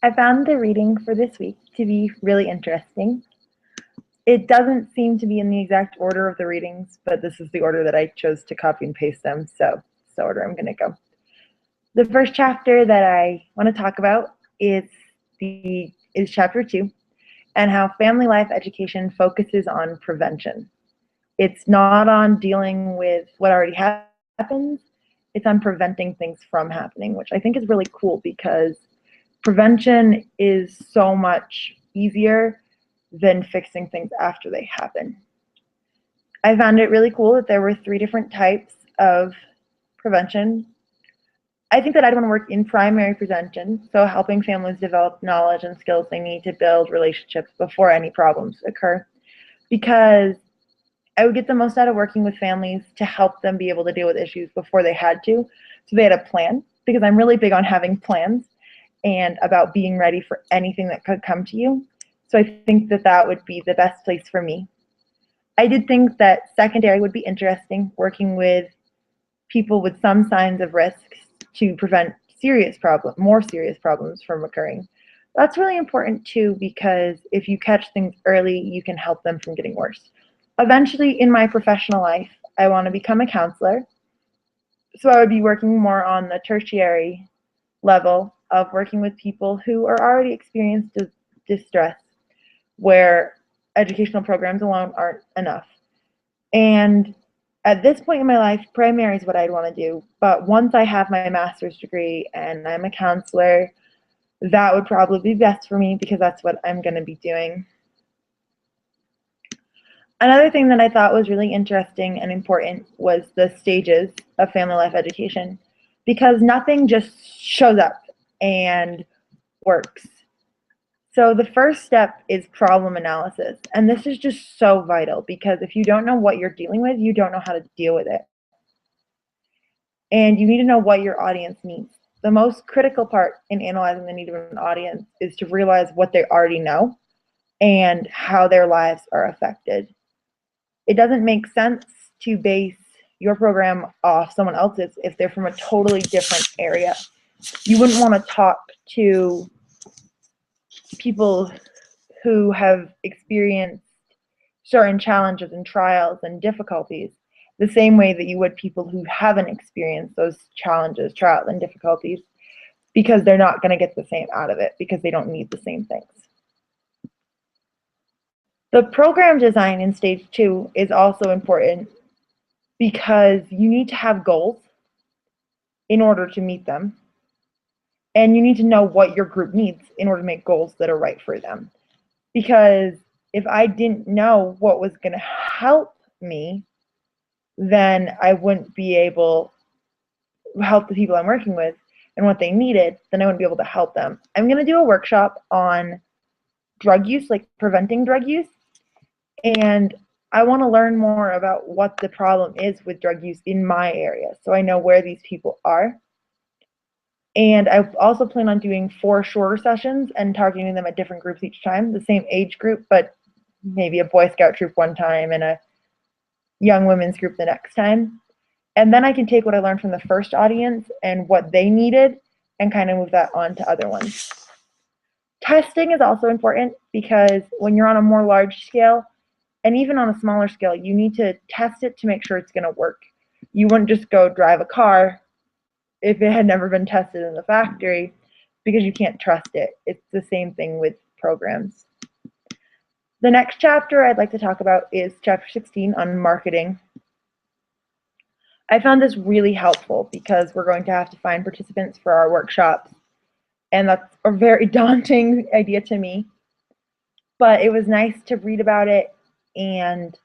I found the reading for this week to be really interesting. It doesn't seem to be in the exact order of the readings, but this is the order that I chose to copy and paste them, so it's the order I'm going to go. The first chapter that I want to talk about is chapter 2, and how family life education focuses on prevention. It's not on dealing with what already happens, it's on preventing things from happening, which I think is really cool because prevention is so much easier than fixing things after they happen. I found it really cool that there were 3 different types of prevention. I think that I'd want to work in primary prevention, so helping families develop knowledge and skills they need to build relationships before any problems occur, because I would get the most out of working with families to help them be able to deal with issues before they had to, so they had a plan, because I'm really big on having plans and about being ready for anything that could come to you. So I think that that would be the best place for me. I did think that secondary would be interesting, working with people with some signs of risks to prevent more serious problems from occurring. That's really important too, because if you catch things early, you can help them from getting worse. Eventually, in my professional life, I want to become a counselor. So I would be working more on the tertiary level of working with people who are already experienced distress, where educational programs alone aren't enough. And at this point in my life, primary is what I'd want to do. But once I have my master's degree and I'm a counselor, that would probably be best for me because that's what I'm going to be doing. Another thing that I thought was really interesting and important was the stages of family life education, because nothing just shows up and works. So the first step is problem analysis, and this is just so vital because if you don't know what you're dealing with, you don't know how to deal with it. And you need to know what your audience needs. The most critical part in analyzing the need of an audience is to realize what they already know and how their lives are affected. It doesn't make sense to base your program off someone else's if they're from a totally different area. You wouldn't want to talk to people who have experienced certain challenges and trials and difficulties the same way that you would people who haven't experienced those challenges, trials, and difficulties, because they're not going to get the same out of it because they don't need the same things. The program design in stage 2 is also important because you need to have goals in order to meet them, and you need to know what your group needs in order to make goals that are right for them. Because if I didn't know what was going to help me, then I wouldn't be able to help the people I'm working with and what they needed, then I wouldn't be able to help them. I'm going to do a workshop on drug use, like preventing drug use, and I want to learn more about what the problem is with drug use in my area so I know where these people are. And I also plan on doing 4 shorter sessions and targeting them at different groups each time, the same age group, but maybe a Boy Scout troop one time and a young women's group the next time. And then I can take what I learned from the first audience and what they needed and kind of move that on to other ones. Testing is also important because when you're on a more large scale, and even on a smaller scale, you need to test it to make sure it's going to work. You wouldn't just go drive a car if it had never been tested in the factory because you can't trust it. It's the same thing with programs. The next chapter I'd like to talk about is chapter 16 on marketing. I found this really helpful because we're going to have to find participants for our workshops, and that's a very daunting idea to me. But it was nice to read about it and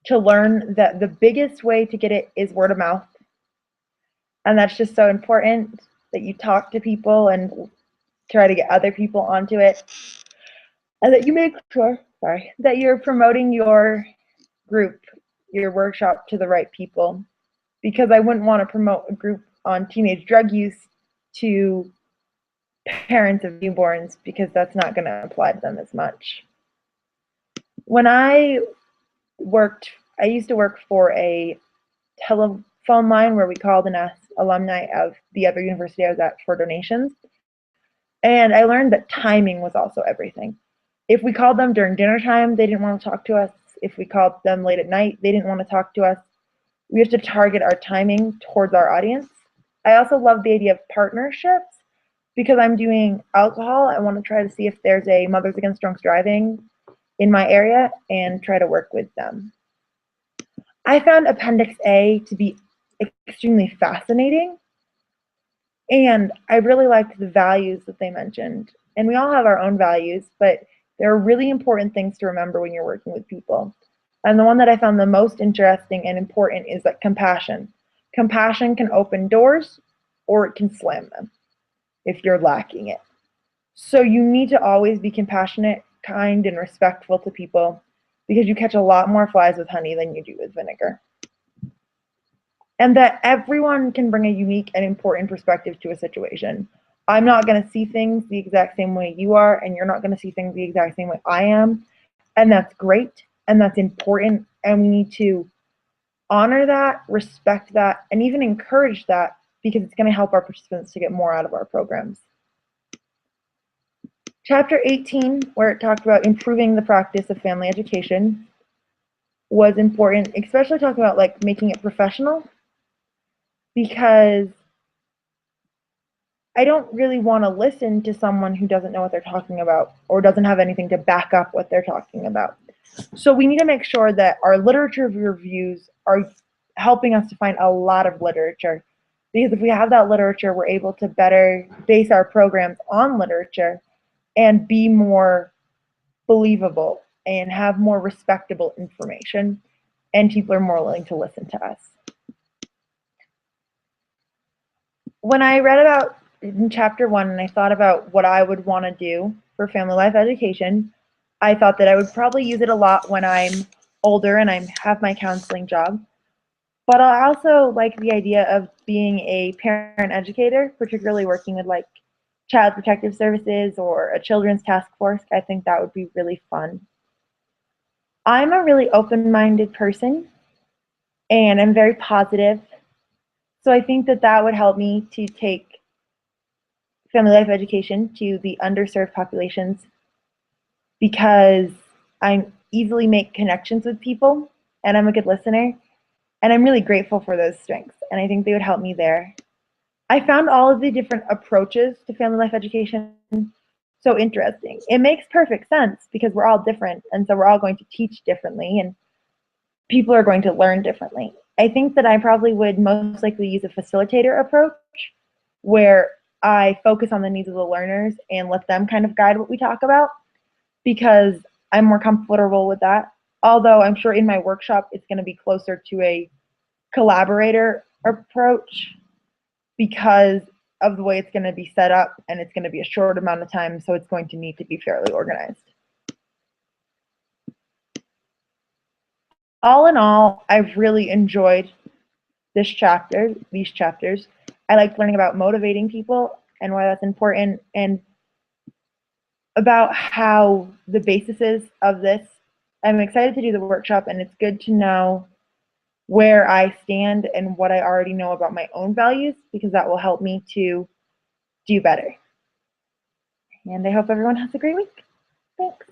to learn that the biggest way to get it is word of mouth. And that's just so important that you talk to people and try to get other people onto it. And that you make sure, that you're promoting your group, your workshop to the right people. Because I wouldn't want to promote a group on teenage drug use to parents of newborns because that's not going to apply to them as much. When I used to work for a telephone line where we called and asked alumni of the other university I was at for donations. And I learned that timing was also everything. If we called them during dinner time, they didn't want to talk to us. If we called them late at night, they didn't want to talk to us. We have to target our timing towards our audience. I also love the idea of partnerships because I'm doing alcohol. I want to try to see if there's a Mothers Against Drunk Driving in my area and try to work with them. I found Appendix A to be extremely fascinating, and I really liked the values that they mentioned. And we all have our own values, but there are really important things to remember when you're working with people. And the one that I found the most interesting and important is that compassion. Compassion can open doors or it can slam them if you're lacking it. So you need to always be compassionate, kind, and respectful to people because you catch a lot more flies with honey than you do with vinegar. And that everyone can bring a unique and important perspective to a situation. I'm not going to see things the exact same way you are, and you're not going to see things the exact same way I am. And that's great, and that's important, and we need to honor that, respect that, and even encourage that because it's going to help our participants to get more out of our programs. Chapter 18, where it talked about improving the practice of family education, was important, especially talking about like making it professional, because I don't really want to listen to someone who doesn't know what they're talking about or doesn't have anything to back up what they're talking about. So we need to make sure that our literature reviews are helping us to find a lot of literature, because if we have that literature, we're able to better base our programs on literature and be more believable and have more respectable information, and people are more willing to listen to us. When I read about in chapter 1 and I thought about what I would want to do for family life education, I thought that I would probably use it a lot when I'm older and I have my counseling job. But I also like the idea of being a parent educator, particularly working with like Child Protective Services or a children's task force. I think that would be really fun. I'm a really open-minded person and I'm very positive. So I think that that would help me to take family life education to the underserved populations because I easily make connections with people and I'm a good listener and I'm really grateful for those strengths and I think they would help me there. I found all of the different approaches to family life education so interesting. It makes perfect sense because we're all different and so we're all going to teach differently and people are going to learn differently. I think that I probably would most likely use a facilitator approach where I focus on the needs of the learners and let them kind of guide what we talk about because I'm more comfortable with that. Although I'm sure in my workshop it's going to be closer to a collaborator approach because of the way it's going to be set up and it's going to be a short amount of time, so it's going to need to be fairly organized. All in all, I've really enjoyed these chapters. I like learning about motivating people and why that's important and about how the basis is of this. I'm excited to do the workshop and it's good to know where I stand and what I already know about my own values because that will help me to do better. And I hope everyone has a great week. Thanks.